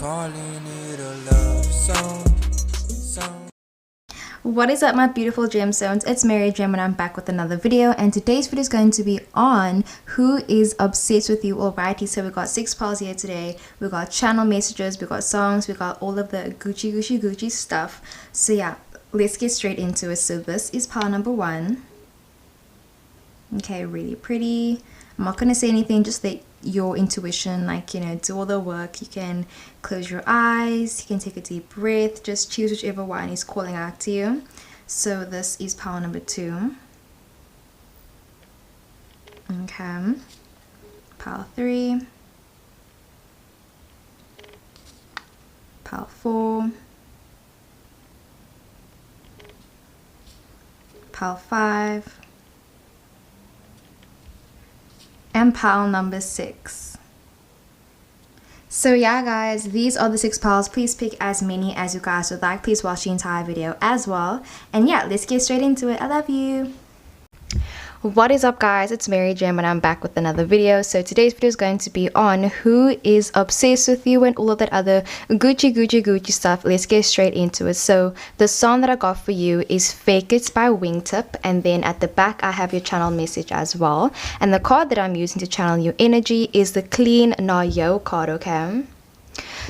calling it a love song. What is up, my beautiful gemstones? It's Mary Gem and I'm back with another video, and today's video is going to be on who is obsessed with you. Alrighty, so we got 6 piles here today. We got channel messages, we got songs, we got all of the Gucci stuff. So yeah, let's get straight into it. So this is pile number 1. Okay, really pretty. I'm not gonna say anything, just let your intuition, like, you know, do all the work. You can close your eyes, you can take a deep breath, just choose whichever one is calling out to you. So this is pile number 2. Okay, pile 3, pile 4, pile 5, and pile number 6. So yeah guys, these are the 6 piles. Please pick as many as you guys would like. Please watch the entire video as well, and yeah, let's get straight into it. I love you. What is up guys, it's Mary Gem and I'm back with another video. So today's video is going to be on who is obsessed with you and all of that other Gucci stuff. Let's get straight into it. So the song that I got for you is Fake It by Wingtip, and then at the back I have your channel message as well, and the card that I'm using to channel your energy is the clean narhlio card. Okay,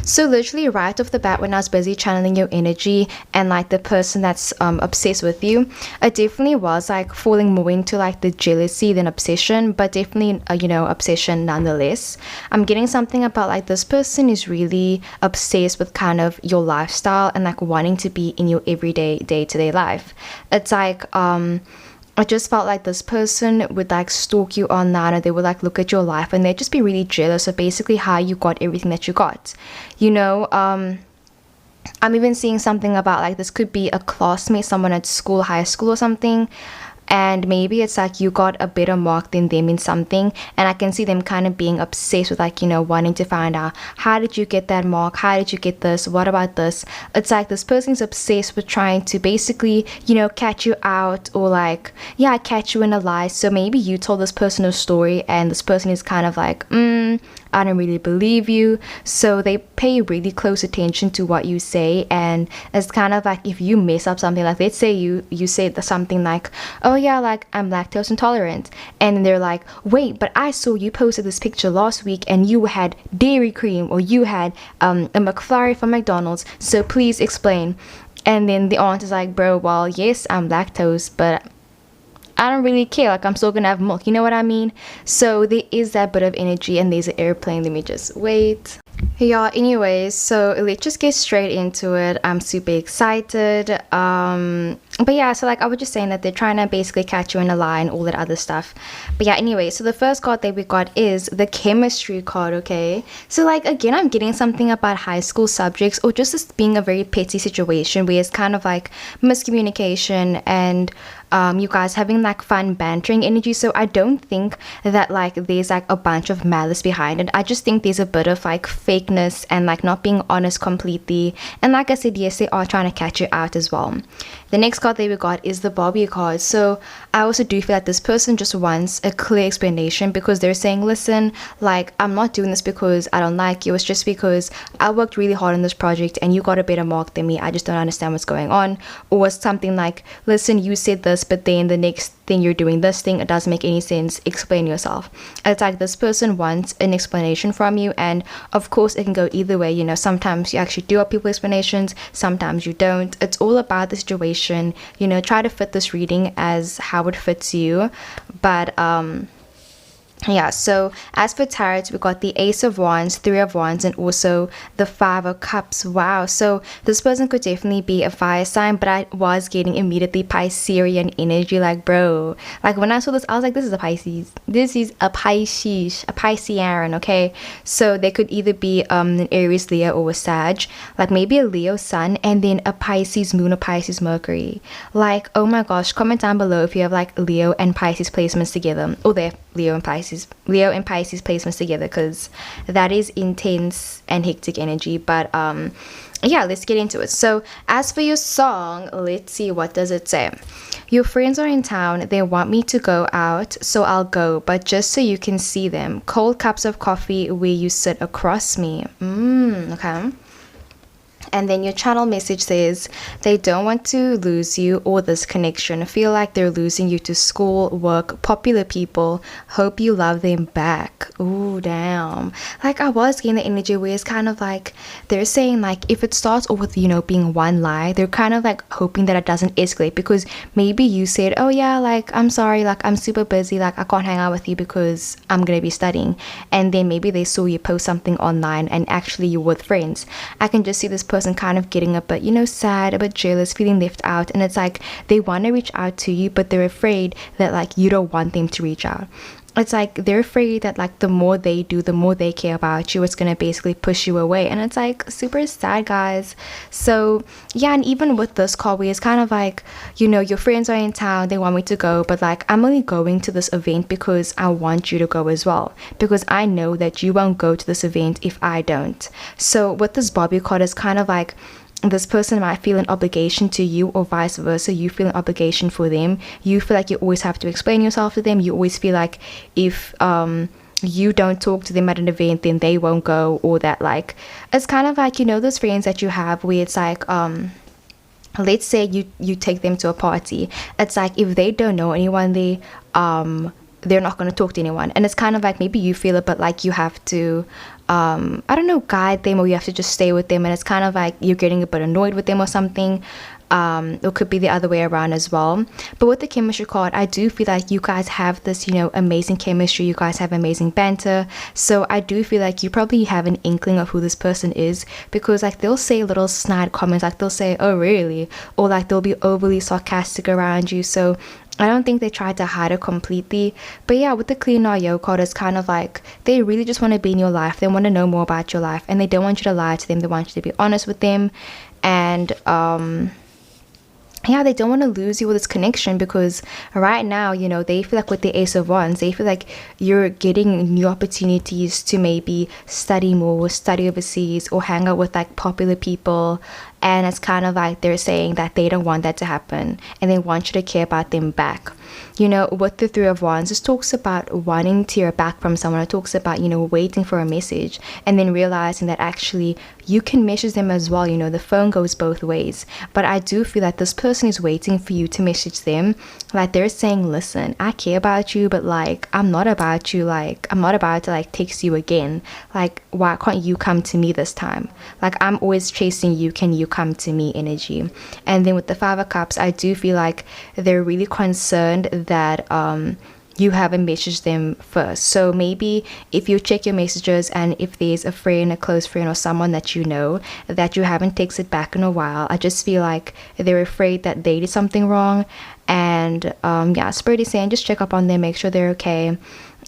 so literally right off the bat, when I was busy channeling your energy and like the person that's obsessed with you, it definitely was like falling more into like the jealousy than obsession, but definitely you know, obsession nonetheless. I'm getting something about like this person is really obsessed with kind of your lifestyle and like wanting to be in your everyday day-to-day life. It's like I just felt like this person would like stalk you online, and they would like look at your life and they'd just be really jealous of basically how you got everything that you got, you know. I'm even seeing something about like this could be a classmate, someone at school, high school or something, and maybe it's like you got a better mark than them in something, and I can see them kind of being obsessed with like, you know, wanting to find out, how did you get that mark, how did you get this, what about this. It's like this person's obsessed with trying to basically, you know, catch you out, or like, yeah, catch you in a lie. So maybe you told this person a story and this person is kind of like, I don't really believe you. So they pay really close attention to what you say, and it's kind of like if you mess up something, like let's say you said something like, oh yeah, like I'm lactose intolerant, and they're like, wait, but I saw you posted this picture last week and you had dairy cream, or you had a McFlurry from McDonald's, so please explain. And then the aunt is like, bro, well yes, I'm lactose, but I don't really care, like I'm still gonna have milk, you know what I mean? So there is that bit of energy, and there's an airplane. Let me just wait. Yeah, anyways, so let's just get straight into it. I'm super excited. But yeah, so like I was just saying that they're trying to basically catch you in a lie and all that other stuff. But yeah, anyway, so the first card that we got is the chemistry card. Okay, so like again, I'm getting something about high school subjects, or just this being a very petty situation where it's kind of like miscommunication and you guys having like fun bantering energy. So I don't think that like there's like a bunch of malice behind it. I just think there's a bit of like fakeness and like not being honest completely, and like I said, yes, they are trying to catch you out as well. The next card that we got is the Barbie card. So I also do feel like this person just wants a clear explanation, because they're saying, listen, like I'm not doing this because I don't like you, it's just because I worked really hard on this project and you got a better mark than me. I just don't understand what's going on. Or something like, listen, you said this, but then the next thing you're doing this thing, it doesn't make any sense, explain yourself. It's like this person wants an explanation from you, and of course it can go either way, you know. Sometimes you actually do have people explanations, sometimes you don't. It's all about the situation, you know. Try to fit this reading as how it fits you. But yeah, so as for tarot, we got the Ace of Wands, 3 of Wands, and also the 5 of Cups. Wow, so this person could definitely be a fire sign, but I was getting immediately Piscean energy. Like, bro, like when I saw this, I was like, this is a Pisces, this is a Pisces, a Piscean. Okay, so they could either be an Aries, Leo, or a Sag, like maybe a Leo sun and then a Pisces moon or Pisces Mercury. Like, oh my gosh, comment down below if you have like Leo and Pisces placements together, or their Leo and Pisces placements together, because that is intense and hectic energy. But yeah, let's get into it. So as for your song, let's see, what does it say? Your friends are in town, they want me to go out, so I'll go, but just so you can see them. Cold cups of coffee where you sit across me. Okay. And then your channel message says, they don't want to lose you or this connection. Feel like they're losing you to school, work, popular people. Hope you love them back. Ooh, damn. Like, I was getting the energy where it's kind of like they're saying, like, if it starts off with, you know, being one lie, they're kind of like hoping that it doesn't escalate, because maybe you said, oh yeah, like, I'm sorry, like, I'm super busy, like, I can't hang out with you because I'm gonna be studying. And then maybe they saw you post something online and actually you're with friends. I can just see this person kind of getting a bit, you know, sad, a bit jealous, feeling left out. And it's like they want to reach out to you, but they're afraid that like you don't want them to reach out. It's like they're afraid that like the more they do, the more they care about you, it's gonna basically push you away. And it's like super sad, guys. So yeah, and even with this call, where it's kind of like, you know, your friends are in town, they want me to go, but like I'm only going to this event because I want you to go as well, because I know that you won't go to this event if I don't. So with this Bobby card, it's kind of like this person might feel an obligation to you, or vice versa. You feel an obligation for them. You feel like you always have to explain yourself to them. You always feel like if you don't talk to them at an event, then they won't go, or that like it's kind of like, you know, those friends that you have where it's like let's say you take them to a party. It's like if they don't know anyone there, they're not going to talk to anyone. And it's kind of like maybe you feel it, but like you have to I don't know, guide them, or you have to just stay with them, and it's kind of like you're getting a bit annoyed with them or something. It could be the other way around as well. But with the chemistry card, I do feel like you guys have this, you know, amazing chemistry. You guys have amazing banter. So I do feel like you probably have an inkling of who this person is, because like they'll say little snide comments, like they'll say, oh really, or like they'll be overly sarcastic around you. So I don't think they try to hide it completely. But yeah, with the clean narhlio card, it's kind of like they really just want to be in your life. They want to know more about your life, and they don't want you to lie to them. They want you to be honest with them. And yeah, they don't want to lose you with this connection, because right now, you know, they feel like with the Ace of Wands, they feel like you're getting new opportunities to maybe study more, study overseas, or hang out with like popular people. And it's kind of like they're saying that they don't want that to happen, and they want you to care about them back. You know, with the Three of Wands, this talks about wanting to hear back from someone. It talks about, you know, waiting for a message and then realizing that actually you can message them as well. You know, the phone goes both ways. But I do feel that this person is waiting for you to message them. Like they're saying, listen, I care about you, but like I'm not about you. Like I'm not about to like text you again. Like why can't you come to me this time? Like I'm always chasing you. Can you come to me energy? And then with the Five of Cups, I do feel like they're really concerned that you haven't messaged them first. So maybe if you check your messages, and if there's a friend, a close friend, or someone that you know that you haven't texted back in a while, I just feel like they're afraid that they did something wrong. And yeah, Spirit is saying just check up on them, make sure they're okay.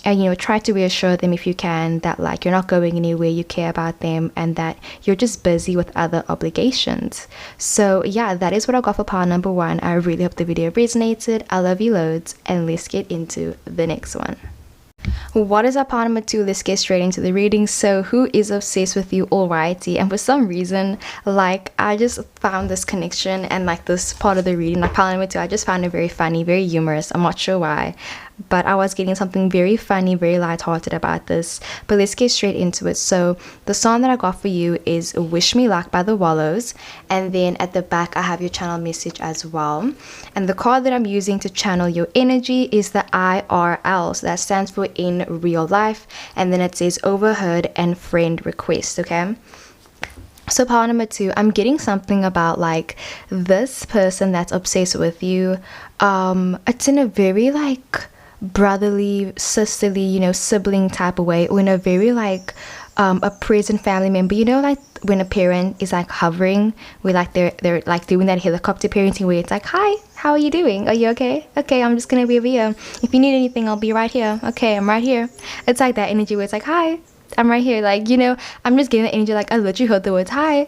And, you know, try to reassure them if you can that like you're not going anywhere, you care about them, and that you're just busy with other obligations. So yeah, that is what I got for pile number 1. I really hope the video resonated. I love you loads, and let's get into the next one. What is our pile number 2? Let's get straight into the reading. So who is obsessed with you? Alrighty. And for some reason, like I just found this connection, and like this part of the reading, like pile number 2, I just found it very funny, very humorous. I'm not sure why, but I was getting something very funny, very lighthearted about this. But let's get straight into it. So the song that I got for you is Wish Me Luck by the Wallows, and then at the back I have your channel message as well. And the card that I'm using to channel your energy is the IRL, so that stands for in real life, and then it says overheard and friend request. Okay, so pile number 2, I'm getting something about like this person that's obsessed with you. It's in a very like brotherly, sisterly, you know, sibling type of way, or in a very like a present family member. You know, like when a parent is like hovering, where like they're like doing that helicopter parenting, where it's like, hi, how are you doing? Are you okay? Okay, I'm just gonna be over here. If you need anything, I'll be right here. Okay, I'm right here. It's like that energy where it's like, hi, I'm right here. Like, you know, I'm just getting the energy. Like, I literally heard the words, hi,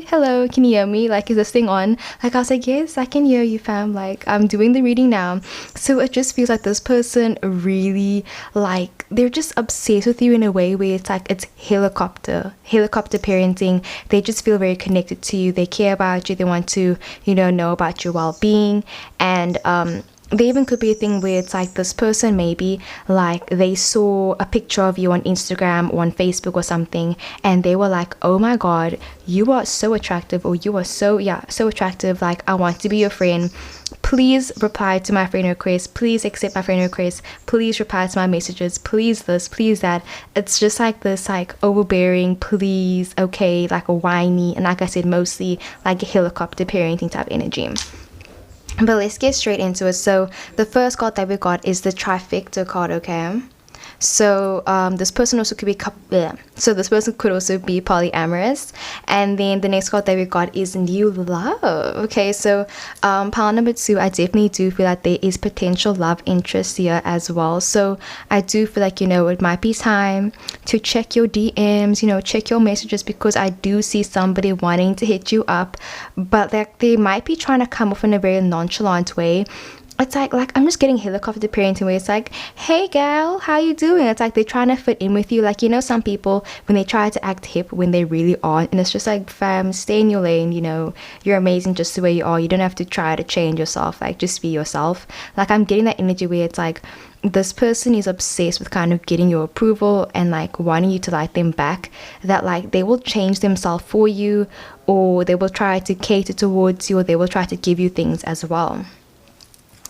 hello, can you hear me? Like, is this thing on? Like, I was like, yes, I can hear you, fam. Like, I'm doing the reading now. So it just feels like this person really, like, they're just obsessed with you in a way where it's like, it's helicopter parenting. They just feel very connected to you. They care about you. They want to, you know about your well-being. And there even could be a thing where it's like this person, maybe like they saw a picture of you on Instagram or on Facebook or something, and they were like, oh my god, you are so attractive, or you are so attractive, like I want to be your friend. Please reply to my friend request, please accept my friend request, please reply to my messages, please this, please that. It's just like this, like overbearing, please, okay, like a whiny, and like I said, mostly like a helicopter parenting type energy. But let's get straight into it. So the first card that we got is the trifecta card, okay? So this person also could be this person could also be polyamorous. And then the next card that we got is new love. Okay, so pile number 2, I definitely do feel like there is potential love interest here as well. So I do feel like, you know, it might be time to check your DMs, you know, check your messages, because I do see somebody wanting to hit you up, but like they might be trying to come off in a very nonchalant way. It's like I'm just getting helicopter parenting where it's like, hey gal, how you doing? It's like they're trying to fit in with you. Like, you know, some people when they try to act hip when they really aren't, and it's just like, fam, stay in your lane, you know, you're amazing just the way you are. You don't have to try to change yourself, like just be yourself. Like I'm getting that energy where it's like this person is obsessed with kind of getting your approval and like wanting you to like them back, that like they will change themselves for you, or they will try to cater towards you, or they will try to give you things as well.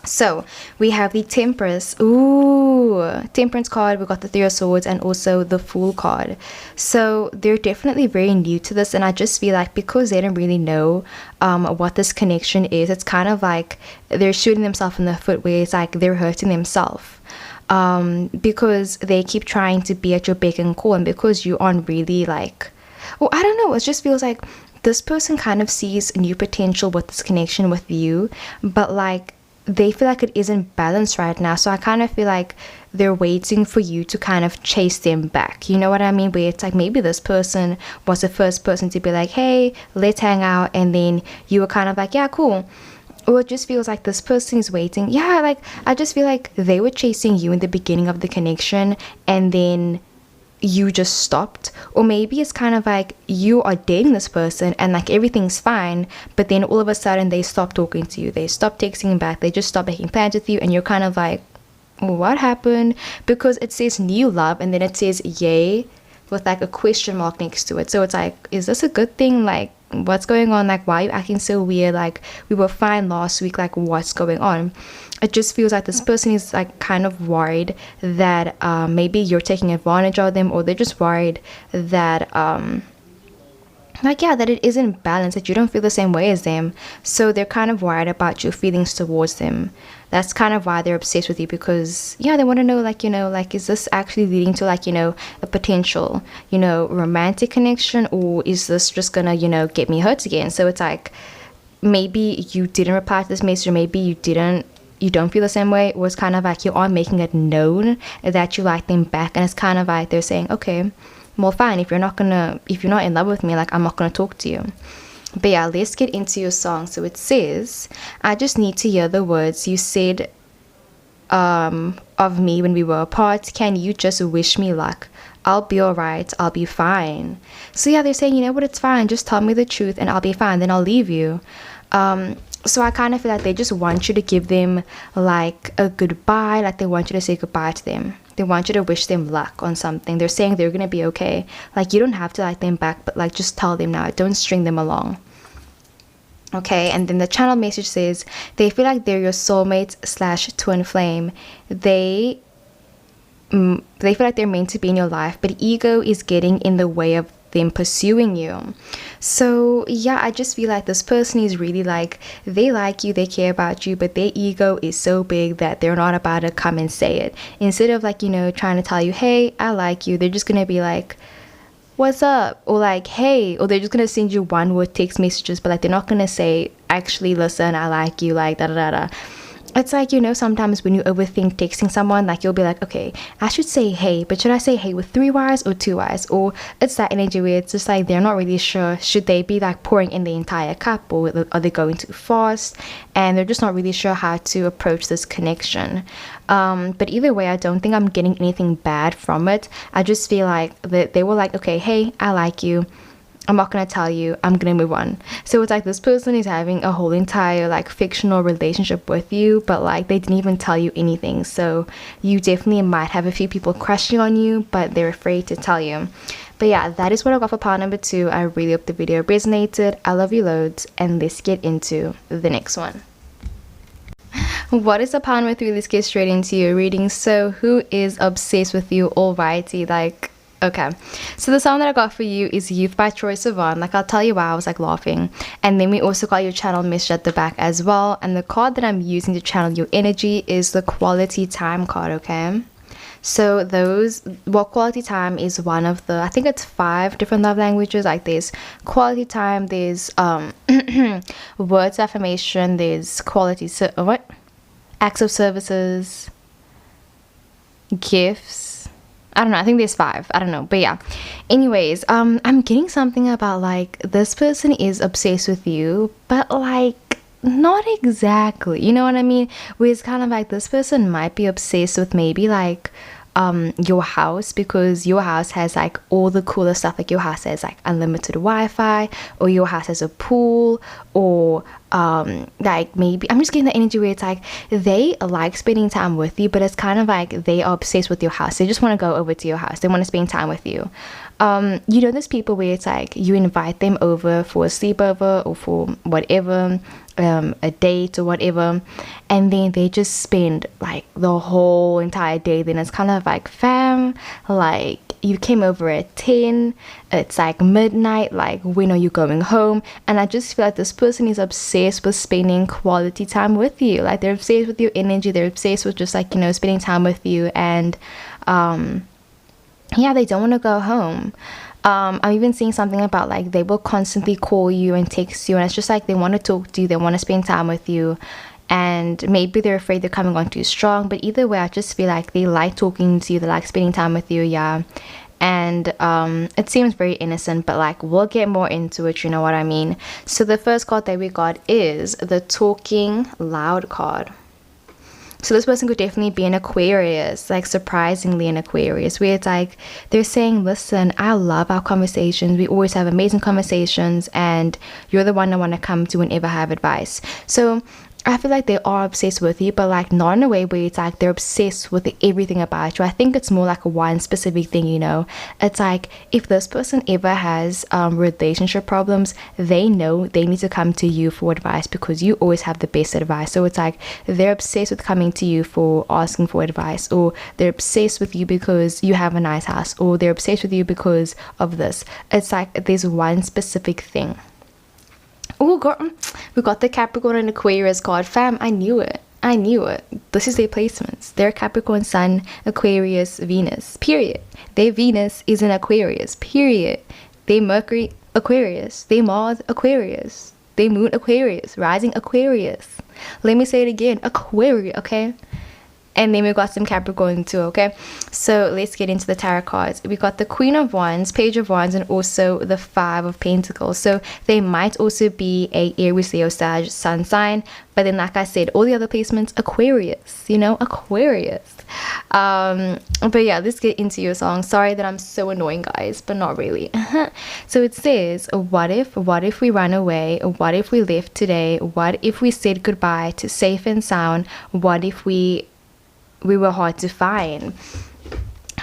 So we have the Temperance card, we got the 3 of Swords, and also the Fool card. So they're definitely very new to this, and I just feel like because they don't really know what this connection is, it's kind of like they're shooting themselves in the foot, where it's like they're hurting themselves because they keep trying to be at your beck and call, and because you aren't really like, well, I don't know, it just feels like this person kind of sees new potential with this connection with you, but like they feel like it isn't balanced right now. So I kind of feel like they're waiting for you to kind of chase them back, you know what I mean? Where it's like maybe this person was the first person to be like, hey, let's hang out, and then you were kind of like, yeah, cool. Or it just feels like this person is waiting. Yeah, like I just feel like they were chasing you in the beginning of the connection, and then you just stopped. Or maybe it's kind of like you are dating this person and like everything's fine, but then all of a sudden they stop talking to you, they stop texting back, they just stop making plans with you, and you're kind of like, what happened? Because it says new love and then it says yay with like a question mark next to it. So it's like, is this a good thing? Like, what's going on? Like, why are you acting so weird? Like, we were fine last week, like what's going on? It just feels like this person is like kind of worried that maybe you're taking advantage of them, or they're just worried that like, yeah, that it isn't balanced, that you don't feel the same way as them. So they're kind of worried about your feelings towards them. That's kind of why they're obsessed with you, because yeah, they want to know, like, you know, like, is this actually leading to like, you know, a potential, you know, romantic connection, or is this just gonna, you know, get me hurt again? So it's like, maybe you didn't reply to this message, or maybe you don't feel the same way, or it's kind of like you are making it known that you like them back, and it's kind of like they're saying, okay, well fine, if you're not in love with me, like I'm not gonna talk to you. But yeah, let's get into your song. So it says, I just need to hear the words you said of me when we were apart. Can you just wish me luck? I'll be alright, I'll be fine. So yeah, they're saying, you know what, it's fine, just tell me the truth and I'll be fine, then I'll leave you. So I kind of feel like they just want you to give them like a goodbye, like they want you to say goodbye to them. They want you to wish them luck on something. They're saying they're gonna be okay. Like, you don't have to like them back, but like just tell them now. Don't string them along. Okay, and then the channel message says they feel like they're your soulmate / twin flame. They feel like they're meant to be in your life, but ego is getting in the way of them pursuing you. So yeah, I just feel like this person is really like, they like you, they care about you, but their ego is so big that they're not about to come and say it. Instead of like, you know, trying to tell you, hey, I like you, they're just gonna be like, what's up? Or like, hey, or they're just gonna send you one word text messages, but like they're not gonna say, actually listen, I like you, like da da da da. it's like, you know, sometimes when you overthink texting someone, like you'll be like, okay, I should say hey, but should I say hey with 3 Y's or 2 Y's? Or it's that energy where it's just like they're not really sure, should they be like pouring in the entire cup, or are they going too fast? And they're just not really sure how to approach this connection. But either way, I don't think I'm getting anything bad from it. I just feel like that they were like, okay, hey, I like you, I'm not gonna tell you, I'm gonna move on. So it's like this person is having a whole entire like fictional relationship with you, but like they didn't even tell you anything. So you definitely might have a few people crushing on you, but they're afraid to tell you. But yeah, that is what I got for pile number 2. I really hope the video resonated. I love you loads, and let's get into the next one. What is the pile number 3? Let's get straight into your reading. So who is obsessed with you? Alrighty, like, okay, so the song that I got for you is Youth by Troye Sivan. Like, I'll tell you why I was like laughing. And then we also got your channel message at the back as well. And the card that I'm using to channel your energy is the Quality Time card, okay? So quality time is one of the, I think it's 5 different love languages. Like there's quality time, there's words of affirmation, there's acts of services, gifts. I don't know, I think there's 5, I don't know, but yeah, anyways, I'm getting something about like this person is obsessed with you, but like not exactly, you know what I mean? Where it's kind of like this person might be obsessed with maybe like your house, because your house has like all the cooler stuff. Like your house has like unlimited Wi-Fi, or your house has a pool, or like maybe I'm just getting the energy where it's like they like spending time with you, but it's kind of like they are obsessed with your house. They just want to go over to your house, they want to spend time with you. You know, there's people where it's like you invite them over for a sleepover or for whatever, a date or whatever, and then they just spend like the whole entire day. Then it's kind of like, fam, like you came over at 10, it's like midnight, like when are you going home? And I just feel like this person is obsessed with spending quality time with you. Like they're obsessed with your energy, they're obsessed with just like, you know, spending time with you. And yeah, they don't want to go home. I'm even seeing something about like they will constantly call you and text you, and it's just like they want to talk to you, they want to spend time with you, and maybe they're afraid they're coming on too strong. But either way, I just feel like they like talking to you, they like spending time with you, yeah. And it seems very innocent, but like we'll get more into it, you know what I mean? So the first card that we got is the Talking Loud card. So this person could definitely be an Aquarius, like surprisingly an Aquarius, where it's like they're saying, listen, I love our conversations, we always have amazing conversations, and you're the one I want to come to whenever I have advice. So I feel like they are obsessed with you, but like not in a way where it's like they're obsessed with everything about you. I think it's more like one specific thing, you know. It's like if this person ever has relationship problems, they know they need to come to you for advice, because you always have the best advice. So it's like they're obsessed with coming to you for asking for advice, or they're obsessed with you because you have a nice house, or they're obsessed with you because of this. It's like there's one specific thing. Oh, we got the Capricorn and Aquarius card. Fam, I knew it. I knew it. This is their placements. Their Capricorn, Sun, Aquarius, Venus. Period. Their Venus is in Aquarius. Period. Their Mercury, Aquarius. Their Mars, Aquarius. Their Moon, Aquarius. Rising, Aquarius. Let me say it again. Aquarius, okay? And then we got some Capricorn too, okay? So let's get into the tarot cards. We got the Queen of Wands, Page of Wands, and also the 5 of Pentacles. So they might also be a Aries, Leo, Sag, Sun sign. But then, like I said, all the other placements, Aquarius, you know, Aquarius. But yeah, let's get into your song. Sorry that I'm so annoying, guys, but not really. So it says, what if we ran away? What if we left today? What if we said goodbye to safe and sound? What if we were hard to find?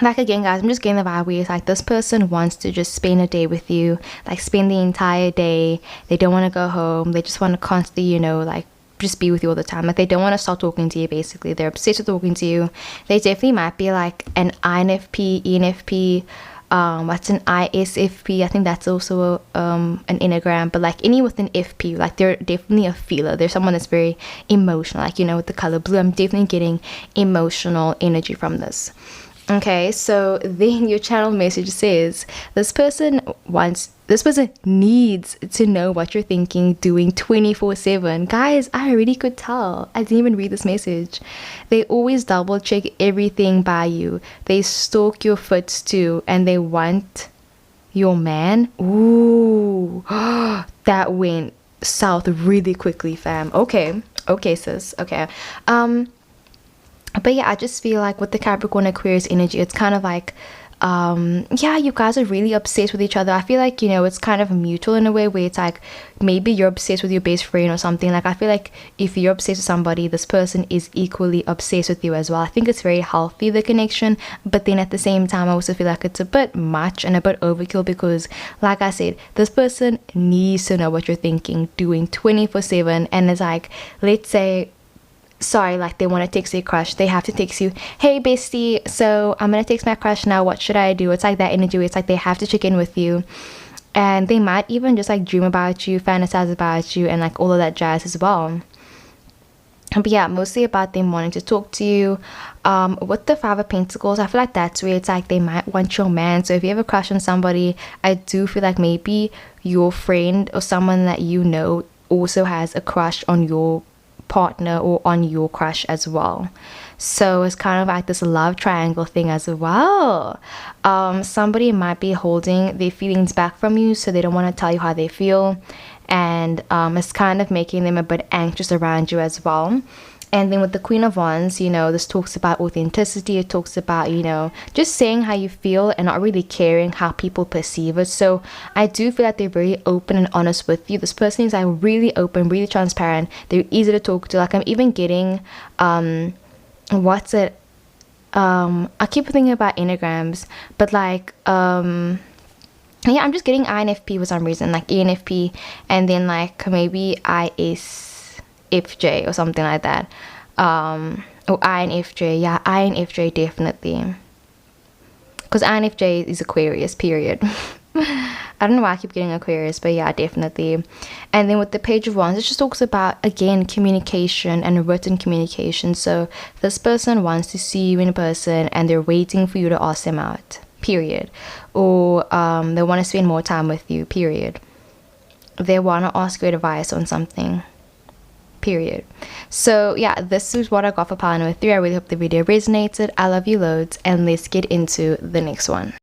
Like, again, guys, I'm just getting the vibe where it's like this person wants to just spend a day with you, like spend the entire day. They don't want to go home. They just want to constantly, you know, like just be with you all the time. Like they don't want to stop talking to you, basically. They're obsessed with talking to you. They definitely might be like an INFP, ENFP, what's an ISFP? I think that's also an enneagram. But like any with an FP, like they're definitely a feeler. They're someone that's very emotional, like, you know, with the color blue. I'm definitely getting emotional energy from this. Okay, so then your channel message says this person wants this person needs to know what you're thinking, doing 24/7. Guys, I already could tell. I didn't even read this message. They always double check everything by you. They stalk your foots too, and they want your man. Ooh, that went south really quickly, fam. Okay, sis. Okay. But yeah, I just feel like with the Capricorn Aquarius energy, it's kind of like, yeah, you guys are really obsessed with each other. I feel like, you know, it's kind of mutual in a way where it's like maybe you're obsessed with your best friend or something. Like I feel like if you're obsessed with somebody, this person is equally obsessed with you as well. I think it's very healthy, the connection, but then at the same time I also feel like it's a bit much and a bit overkill, because like I said, this person needs to know what you're thinking, doing 24/7. And it's like, let's say, sorry, like they want to text their crush, they have to text you, hey bestie, so I'm gonna text my crush now, what should I do? It's like that energy where it's like they have to check in with you, and they might even just like dream about you, fantasize about you, and like all of that jazz as well. But yeah, mostly about them wanting to talk to you. With the Five of Pentacles, I feel like that's where it's like they might want your man. So if you have a crush on somebody, I do feel like maybe your friend or someone that you know also has a crush on your partner or on your crush as well. So it's kind of like this love triangle thing as well. Somebody might be holding their feelings back from you, so they don't want to tell you how they feel, and it's kind of making them a bit anxious around you as well. And then with the Queen of Wands, you know, this talks about authenticity. It talks about, you know, just saying how you feel and not really caring how people perceive it. So I do feel like they're very open and honest with you. This person is like really open, really transparent. They're easy to talk to. Like I'm even getting, what's it? I keep thinking about enneagrams, but like, yeah, I'm just getting INFP for some reason, like ENFP, and then like maybe ISFJ or something like that, or INFJ. Yeah, INFJ definitely, because INFJ is Aquarius, period. I don't know why I keep getting Aquarius, but yeah, definitely. And then with the Page of Wands, it just talks about, again, communication and written communication. So this person wants to see you in person and they're waiting for you to ask them out, period. Or they want to spend more time with you, period. They want to ask you advice on something, period. So yeah, this is what I got for pile number 3. I really hope the video resonated. I love you loads, and let's get into the next one.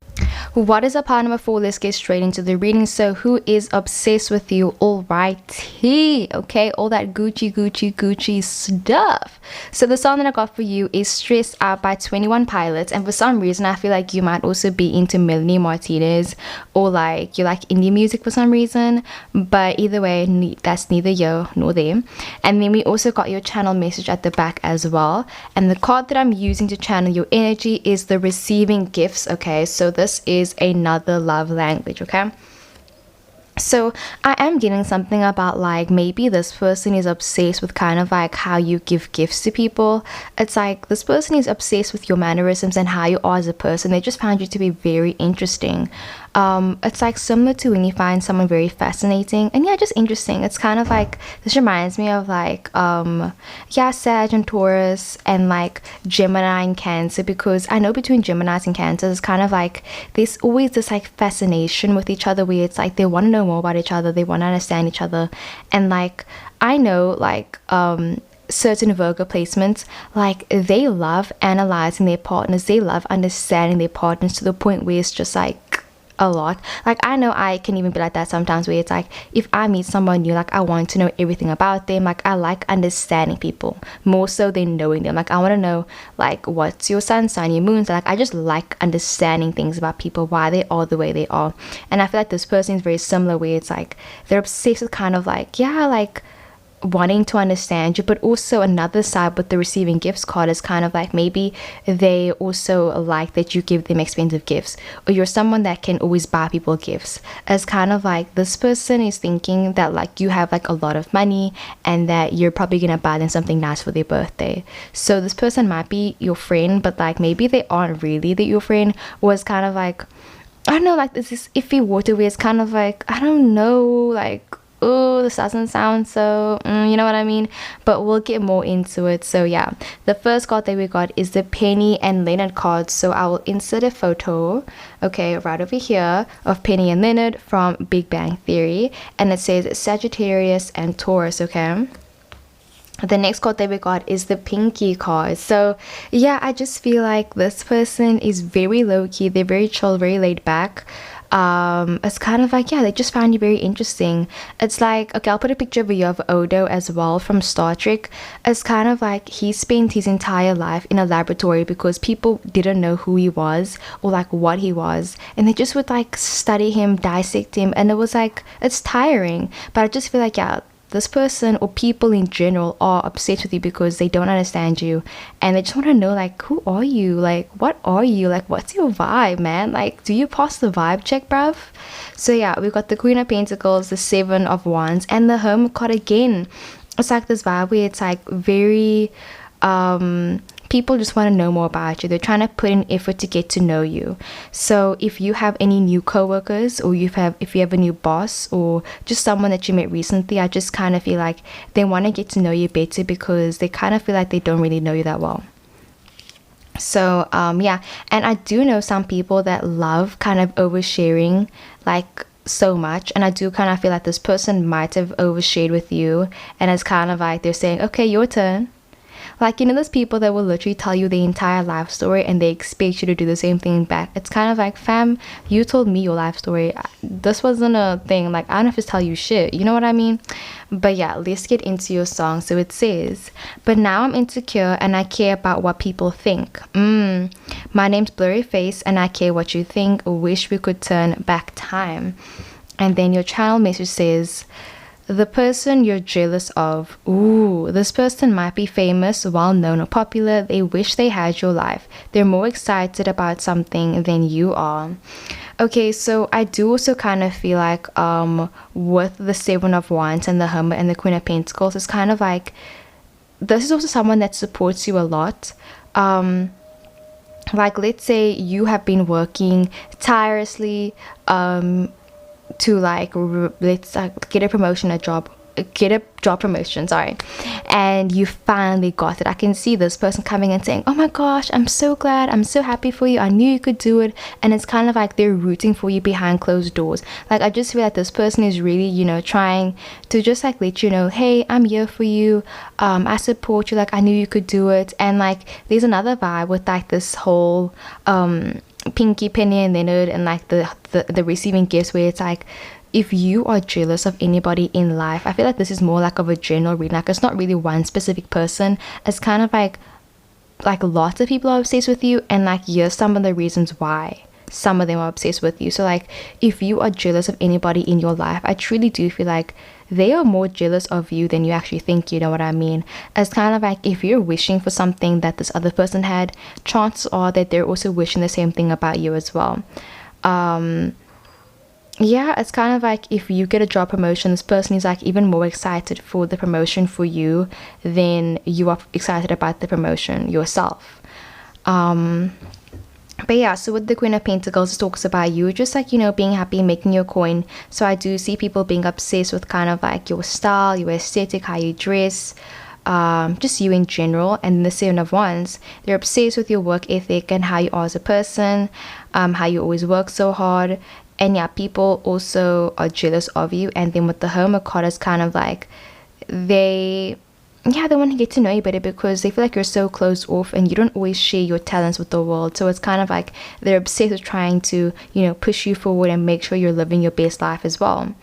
What is a pile number 4? Let's get straight into the reading. So who is obsessed with you? Alrighty, okay, all that Gucci stuff. So the song that I got for you is Stressed Out by 21 Pilots, and for some reason I feel like you might also be into Melanie Martinez, or like you like indie music for some reason, but either way, that's neither here nor there. And then we also got your channel message at the back as well, and the card that I'm using to channel your energy is the Receiving Gifts. Okay, so this is another love language. Okay, so I am getting something about like maybe this person is obsessed with kind of like how you give gifts to people. It's like this person is obsessed with your mannerisms and how you are as a person. They just find you to be very interesting. It's like similar to when you find someone very fascinating and yeah, just interesting. It's kind of like, this reminds me of like yeah, Sag and Taurus and like Gemini and Cancer, because I know between Geminis and Cancer it's kind of like there's always this like fascination with each other where it's like they want to know more about each other, they want to understand each other. And like I know like certain Virgo placements, like they love analyzing their partners, they love understanding their partners to the point where it's just like a lot. Like I know I can even be like that sometimes, where it's like if I meet someone new, like I want to know everything about them. Like I like understanding people more so than knowing them. Like I want to know like what's your sun sign, your moon sign. Like I just like understanding things about people, why they are the way they are. And I feel like this person is very similar, where it's like they're obsessed with kind of like, yeah, like wanting to understand you. But also another side with the Receiving Gifts card is kind of like maybe they also like that you give them expensive gifts, or you're someone that can always buy people gifts. As kind of like this person is thinking that like you have like a lot of money and that you're probably gonna buy them something nice for their birthday. So this person might be your friend, but like maybe they aren't really your friend, or it's kind of like, I don't know, like this is iffy water where it's kind of like, I don't know, like ooh, this doesn't sound so, you know what I mean? But we'll get more into it. So yeah, the first card that we got is the Penny and Leonard card. So I will insert a photo, okay, right over here of Penny and Leonard from Big Bang Theory, and it says Sagittarius and Taurus, okay? The next card that we got is the Pinky card. So yeah, I just feel like this person is very low-key, they're very chill, very laid back. It's kind of like, yeah, they just find you very interesting. It's like, okay, I'll put a picture of you of Odo as well from Star Trek. It's kind of like he spent his entire life in a laboratory because people didn't know who he was or like what he was, and they just would like study him, dissect him, and it was like, it's tiring. But I just feel like, yeah, this person or people in general are obsessed with you because they don't understand you, and they just want to know, like, who are you, like, what are you, like, what's your vibe, man, like, do you pass the vibe check, bruv? So yeah, we've got the Queen of Pentacles, the Seven of Wands, and the Hermit card again. It's like this vibe where it's like very people just want to know more about you. They're trying to put in effort to get to know you. So if you have any new coworkers, or if you have a new boss, or just someone that you met recently, I just kind of feel like they want to get to know you better because they kind of feel like they don't really know you that well. So yeah, and I do know some people that love kind of oversharing, like, so much, and I do kind of feel like this person might have overshared with you, and it's kind of like they're saying, okay, your turn. Like, you know, those people that will literally tell you the entire life story and they expect you to do the same thing back. It's kind of like, fam, you told me your life story. This wasn't a thing. Like, I don't have to tell you shit. You know what I mean? But yeah, let's get into your song. So it says, but now I'm insecure and I care about what people think. My name's Blurry Face and I care what you think. Wish we could turn back time. And then your channel message says, the person you're jealous of. Ooh, this person might be famous, well known, or popular. They wish they had your life. They're more excited about something than you are. Okay, so I do also kind of feel like with the Seven of Wands and the Hermit and the Queen of Pentacles, it's kind of like this is also someone that supports you a lot. Like, let's say you have been working tirelessly to like let's get a job promotion, sorry, and you finally got it. I can see this person coming and saying, oh my gosh, I'm so glad, I'm so happy for you, I knew you could do it. And it's kind of like they're rooting for you behind closed doors. Like, I just feel like this person is really, you know, trying to just like let you know, hey, I'm here for you, I support you, like, I knew you could do it. And like, there's another vibe with like this whole Pinky, Penny and Leonard, and like the receiving gifts, where it's like, if you are jealous of anybody in life, I feel like this is more like of a general reading. Like, it's not really one specific person. It's kind of like lots of people are obsessed with you, and like, here's some of the reasons why some of them are obsessed with you. So like, if you are jealous of anybody in your life, I truly do feel like they are more jealous of you than you actually think. You know what I mean? It's kind of like, if you're wishing for something that this other person had, chances are that they're also wishing the same thing about you as well. Yeah, it's kind of like, if you get a job promotion, this person is like even more excited for the promotion for you than you are excited about the promotion yourself. But yeah, so with the Queen of Pentacles, it talks about you just like, you know, being happy, making your coin. So I do see people being obsessed with kind of like your style, your aesthetic, how you dress, just you in general. And the Seven of Wands, they're obsessed with your work ethic and how you are as a person, how you always work so hard. And yeah, people also are jealous of you. And then with the Hermit card, it's kind of like they want to get to know you better because they feel like you're so closed off and you don't always share your talents with the world. So it's kind of like they're obsessed with trying to, you know, push you forward and make sure you're living your best life as well.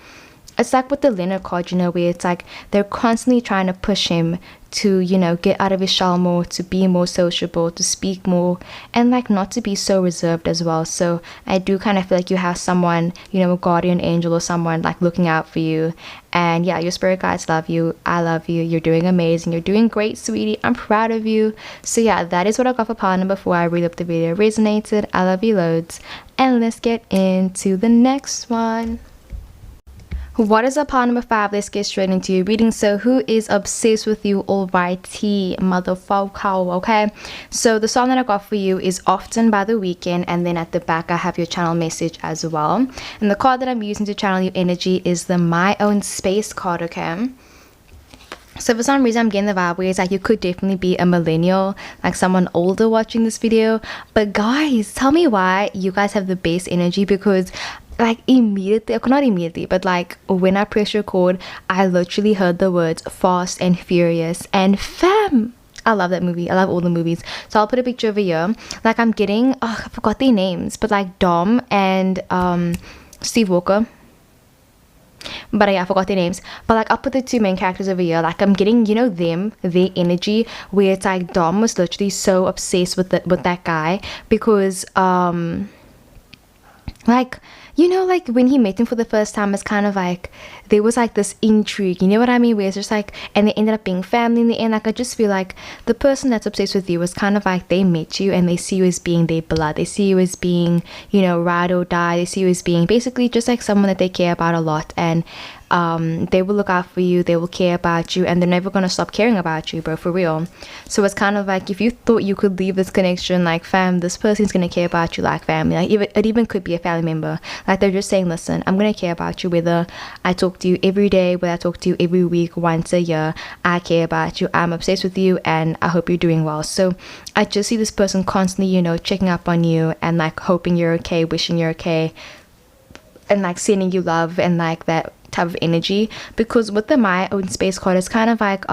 It's like with the Leonard card, you know, where it's like they're constantly trying to push him to, you know, get out of his shell more, to be more sociable, to speak more, and like not to be so reserved as well. So I do kind of feel like you have someone, you know, a guardian angel or someone like looking out for you. And yeah, your spirit guides love you. I love you. You're doing amazing. You're doing great, sweetie. I'm proud of you. So yeah, that is what I got for pile number 4. I really hope the video resonated. I love you loads. And let's get into the next one. What is a pile number 5? Let's get straight into your reading. So who is obsessed with you? Alrighty, motherfucker. Okay, so the song that I got for you is Often by The Weeknd, and then at the back I have your channel message as well. And the card that I'm using to channel your energy is the My Own Space card. Okay, so for some reason I'm getting the vibe where it's like you could definitely be a millennial, like someone older watching this video. But guys, tell me why you guys have the best energy, because like immediately, okay, not immediately, but like when I press record, I literally heard the words Fast and Furious and Fam. I love that movie. I love all the movies. So I'll put a picture over here. Like I'm getting, I forgot their names, but like Dom and Steve Walker. But yeah, I forgot their names. But like I'll put the two main characters over here. Like I'm getting, you know, their energy, where it's like Dom was literally so obsessed with that guy, because like, you know, like when he met him for the first time, it's kind of like there was like this intrigue, you know what I mean, where it's just like, and they ended up being family in the end. Like I just feel like the person that's obsessed with you was kind of like they met you and they see you as being their blood, they see you as being, you know, ride or die, they see you as being basically just like someone that they care about a lot, and they will look out for you, they will care about you, and they're never gonna stop caring about you, bro, for real. So it's kind of like if you thought you could leave this connection, like fam, this person's gonna care about you like family. Like it even could be a family member. Like they're just saying, listen, I'm gonna care about you whether I talk to you every day, whether I talk to you every week, once a year. I care about you, I'm obsessed with you, and I hope you're doing well. So I just see this person constantly, you know, checking up on you and like hoping you're okay, wishing you're okay, and like sending you love and like that type of energy. Because with the My Own Space card, it's kind of like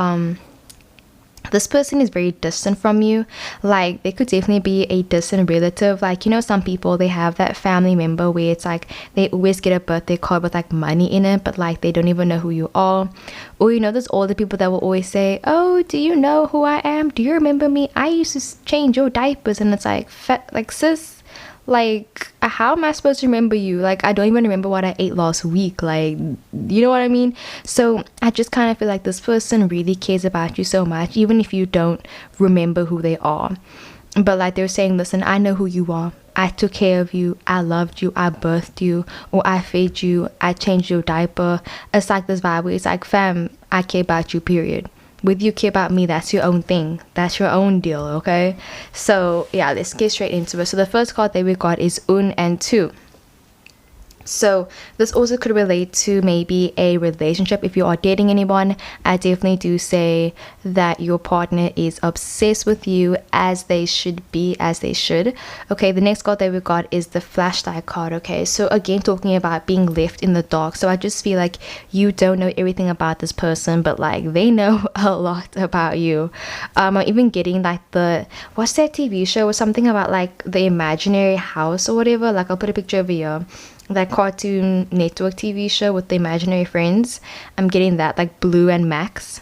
this person is very distant from you. Like they could definitely be a distant relative. Like, you know, some people, they have that family member where it's like they always get a birthday card with like money in it, but like they don't even know who you are. Or, you know, there's all the people that will always say, oh, do you know who I am? Do you remember me? I used to change your diapers. And it's like, like sis, like how am I supposed to remember you? Like I don't even remember what I ate last week. Like, you know what I mean? So I just kind of feel like this person really cares about you so much, even if you don't remember who they are. But like they're saying, listen, I know who you are, I took care of you, I loved you, I birthed you, or I fed you, I changed your diaper. It's like this vibe where it's like, fam, I care about you, period. Whether you care about me, that's your own thing, that's your own deal. Okay, so yeah, let's get straight into it. So the first card that we got is Un and Two. So this also could relate to maybe a relationship. If you are dating anyone, I definitely do say that your partner is obsessed with you, as they should be, as they should. Okay, the next card that we got is the flashlight card. Okay, so again, talking about being left in the dark. So I just feel like you don't know everything about this person, but like they know a lot about you. I'm even getting like what's that TV show or something about like the imaginary house or whatever. Like I'll put a picture over here, that Cartoon Network TV show with the imaginary friends. I'm getting that, like Blue and Max.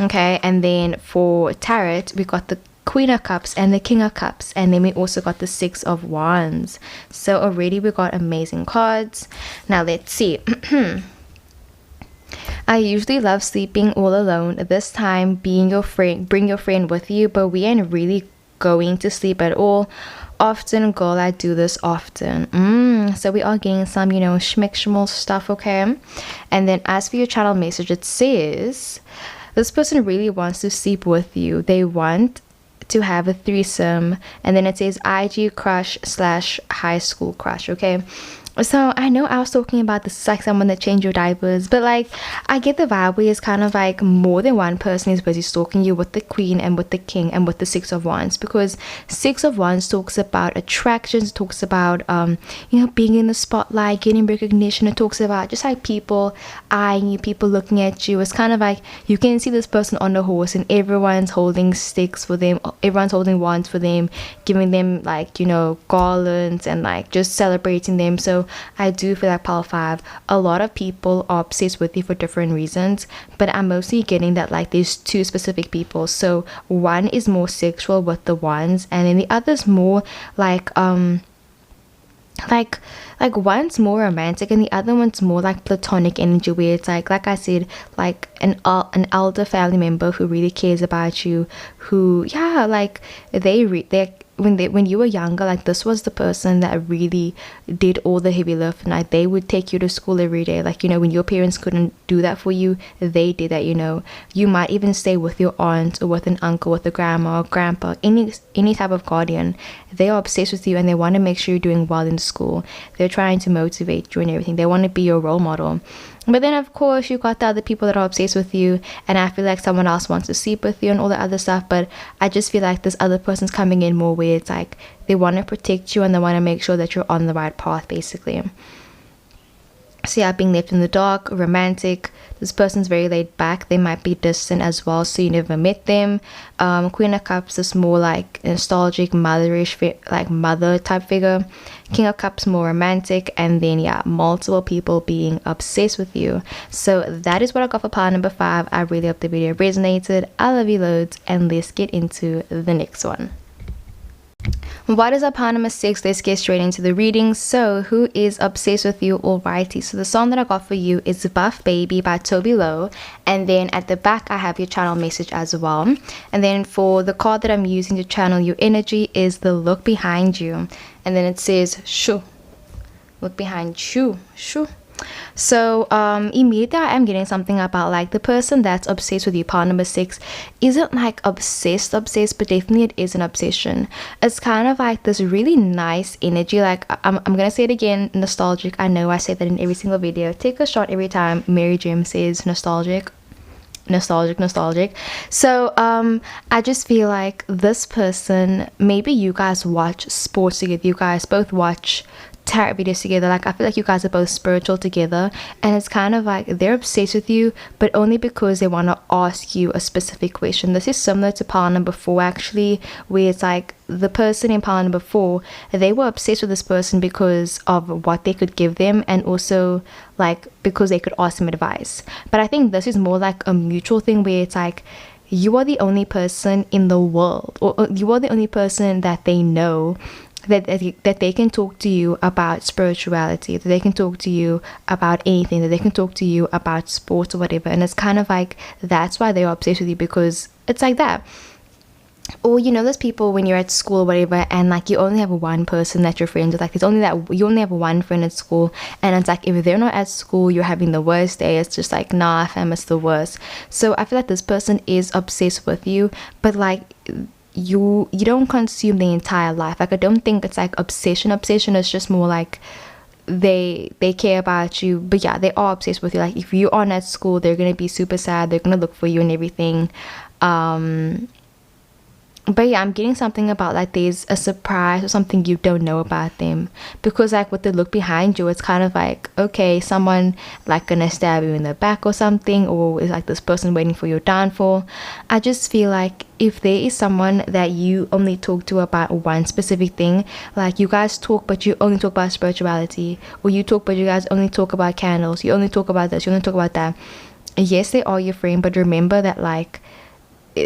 Okay, and then for tarot, we got the Queen of Cups and the King of Cups, and then we also got the Six of Wands. So already we got amazing cards. Now let's see. I usually love sleeping all alone. This time being your friend, bring your friend with you, but we ain't really going to sleep at all. Often, girl, I do this often. So we are getting some, you know, schmick-schmoll stuff. Okay, and then as for your channel message, it says this person really wants to sleep with you. They want to have a threesome, and then it says IG crush / high school crush. Okay, so I know I was talking about this like someone that changed your diapers, but like I get the vibe where it's kind of like more than one person is busy stalking you with the Queen and with the King and with the Six of Wands, because Six of Wands talks about attractions, talks about you know, being in the spotlight, getting recognition. It talks about just like people eyeing you, people looking at you. It's kind of like you can see this person on the horse and everyone's holding sticks for them, everyone's holding wands for them, giving them like, you know, garlands and like just celebrating them. So I do feel like pile 5, a lot of people are obsessed with you for different reasons, but I'm mostly getting that like there's two specific people. So one is more sexual with the wands, and then the other's more like one's more romantic and the other one's more like platonic energy, where it's like I said, like an elder family member who really cares about you, who, yeah, like they're when you were younger, like this was the person that really did all the heavy lifting. Like they would take you to school every day. Like, you know, when your parents couldn't do that for you, they did that. You know, you might even stay with your aunt or with an uncle, with a grandma or grandpa, any type of guardian. They are obsessed with you and they want to make sure you're doing well in school. They're trying to motivate you and everything. They want to be your role model. But then of course you got the other people that are obsessed with you, and I feel like someone else wants to sleep with you and all the other stuff. But I just feel like this other person's coming in more where it's like they want to protect you and they want to make sure that you're on the right path, basically. So yeah, being left in the dark, romantic. This person's very laid back. They might be distant as well, so you never met them. Queen of Cups is more like nostalgic, motherish, like mother type figure. King of Cups more romantic, and then yeah, multiple people being obsessed with you. So that is what I got for pile number 5. I really hope the video resonated. I love you loads, and let's get into the next one. What is our pile number 6? Let's get straight into the reading. So who is obsessed with you? Alrighty, so the song that I got for you is Buff Baby by Toby Lowe, and then at the back I have your channel message as well. And then for the card that I'm using to channel your energy is the look behind you, and then it says shoo, look behind you, shoo. So immediately I am getting something about like the person that's obsessed with you. Pile number 6 isn't like obsessed, but definitely it is an obsession. It's kind of like this really nice energy. Like I'm gonna say it again, nostalgic. I know I say that in every single video. Take a shot every time Mary Jem says nostalgic. So I just feel like this person, maybe you guys watch sports together, you guys both watch tarot videos together. Like I feel like you guys are both spiritual together, and it's kind of like they're obsessed with you, but only because they want to ask you a specific question. This is similar to pile number 4 actually, where it's like the person in pile number 4, they were obsessed with this person because of what they could give them, and also like because they could ask them advice. But I think this is more like a mutual thing where it's like you are the only person in the world, or you are the only person that they know that they can talk to you about spirituality, that they can talk to you about anything, that they can talk to you about sports or whatever. And it's kind of like that's why they're obsessed with you, because it's like that. Or you know, there's people when you're at school or whatever, and like you only have one person that you're friends with. Like there's only that, you only have one friend at school, and it's like if they're not at school, you're having the worst day. It's just like, nah fam, it's the worst. So I feel like this person is obsessed with you, but like you don't consume the entire life. Like I don't think it's like obsession is just more like they care about you. But yeah, they are obsessed with you. Like if you aren't at school, they're gonna be super sad, they're gonna look for you and everything. But yeah, I'm getting something about like there's a surprise or something you don't know about them, because like with the look behind you, it's kind of like, okay, someone like gonna stab you in the back or something, or is like this person waiting for your downfall. I just feel like if there is someone that you only talk to about one specific thing, like you guys talk but you only talk about spirituality, or you talk but you guys only talk about candles, you only talk about this, you only talk about that, yes, they are your friend, but remember that like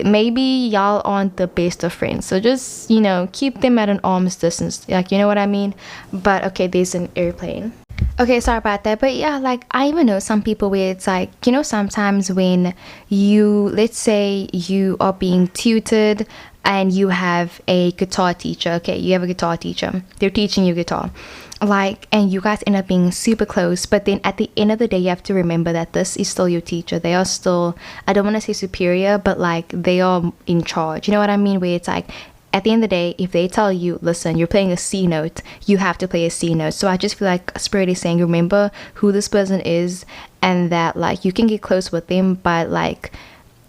maybe y'all aren't the best of friends. So just, you know, keep them at an arm's distance, like, you know what I mean. But okay, there's an airplane. Okay, sorry about that. But yeah, like I even know some people where it's like, you know, sometimes when you, let's say you are being tutored and you have a guitar teacher. Okay, you have a guitar teacher, they're teaching you guitar, like, and you guys end up being super close, but then at the end of the day you have to remember that this is still your teacher. They are still, I don't want to say superior, but like they are in charge, you know what I mean, where it's like at the end of the day, if they tell you, listen, you're playing a C note, you have to play a C note. So I just feel like Spirit is saying, remember who this person is, and that like you can get close with them, but like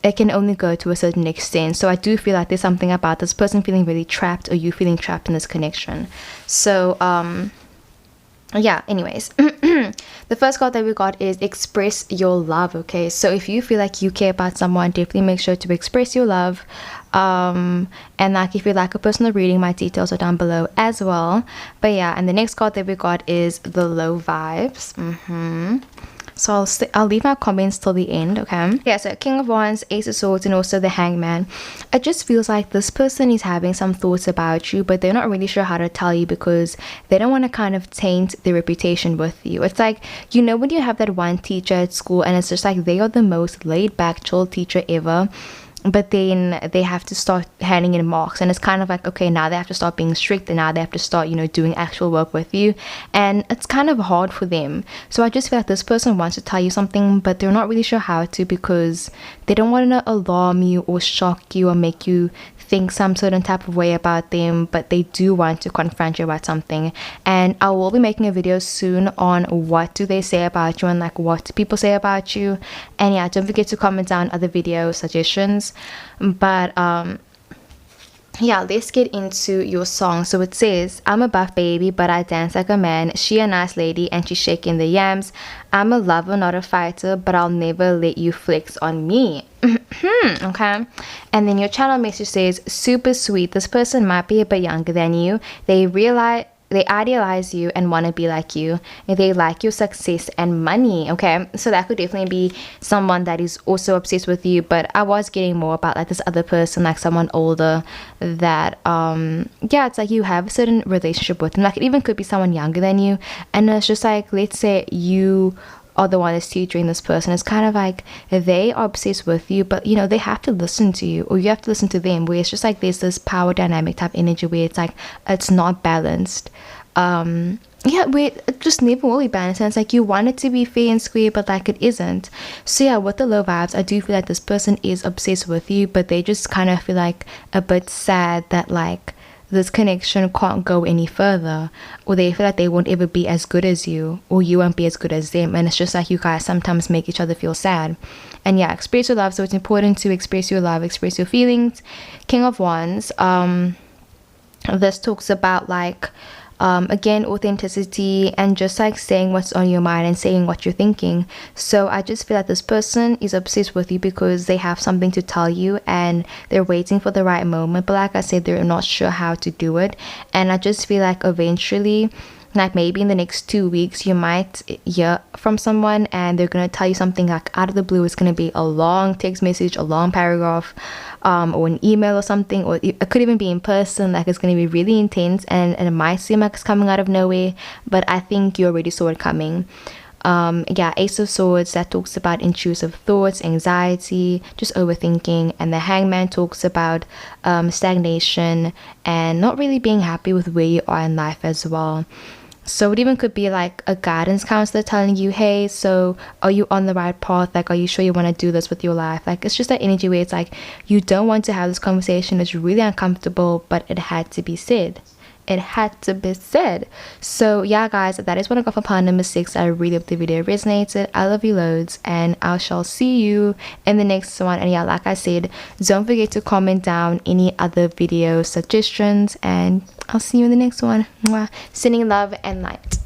it can only go to a certain extent. So I do feel like there's something about this person feeling really trapped, or you feeling trapped in this connection. So yeah, anyways, the first card that we got is express your love. Okay, so if you feel like you care about someone, definitely make sure to express your love. And like if you like a personal reading, my details are down below as well. But yeah, and the next card that we got is the low vibes. So I'll leave my comments till the end, okay? Yeah, so King of Wands, Ace of Swords, and also the Hangman. It just feels like this person is having some thoughts about you, but they're not really sure how to tell you, because they don't want to kind of taint their reputation with you. It's like, you know, when you have that one teacher at school and it's just like they are the most laid back, chill teacher ever, but then they have to start handing in marks, and it's kind of like, okay, now they have to start being strict, and now they have to start, you know, doing actual work with you, and it's kind of hard for them. So I just feel like this person wants to tell you something, but they're not really sure how to, because they don't want to alarm you or shock you or make you think some certain type of way about them, but they do want to confront you about something. And I will be making a video soon on what do they say about you and like what do people say about you. And yeah, don't forget to comment down other video suggestions. But yeah, let's get into your song. So it says, I'm a buff baby, but I dance like a man. She a nice lady and she's shaking the yams. I'm a lover, not a fighter, but I'll never let you flex on me. Okay. And then your channel message says, super sweet. This person might be a bit younger than you. They idealize you and want to be like you. They like your success and money. Okay, so that could definitely be someone that is also obsessed with you. But I was getting more about like this other person, like someone older that yeah, it's like you have a certain relationship with them. Like it even could be someone younger than you, and it's just like, let's say you are the one that's tutoring this person. It's kind of like they are obsessed with you, but you know, they have to listen to you, or you have to listen to them, where it's just like there's this power dynamic type energy where it's like it's not balanced. Yeah, where it just never will be balanced, and it's like you want it to be fair and square, but like it isn't. So yeah, with the low vibes, I do feel like this person is obsessed with you, but they just kind of feel like a bit sad that like this connection can't go any further, or they feel like they won't ever be as good as you, or you won't be as good as them, and it's just like you guys sometimes make each other feel sad. And yeah, express your love. So it's important to express your love, express your feelings. King of Wands, this talks about like again, authenticity and just like saying what's on your mind and saying what you're thinking. So I just feel like this person is obsessed with you because they have something to tell you and they're waiting for the right moment, but like I said, they're not sure how to do it. And I just feel like eventually, like maybe in the next 2 weeks, you might hear from someone and they're going to tell you something like out of the blue. It's going to be a long text message, a long paragraph, or an email or something, or it could even be in person. Like it's going to be really intense, and it might seem like it's coming out of nowhere, but I think you already saw it coming. Yeah, Ace of Swords, that talks about intrusive thoughts, anxiety, just overthinking. And the Hangman talks about stagnation and not really being happy with where you are in life as well. So it even could be like a guidance counselor telling you, hey, so are you on the right path? Like, are you sure you want to do this with your life? Like, it's just that energy where it's like you don't want to have this conversation. It's really uncomfortable, but it had to be said. It had to be said. So yeah, guys, that is what I got for part number 6. I really hope the video resonated. I love you loads, and I shall see you in the next one. And yeah, like I said, don't forget to comment down any other video suggestions, and I'll see you in the next one. Mwah. Sending love and light.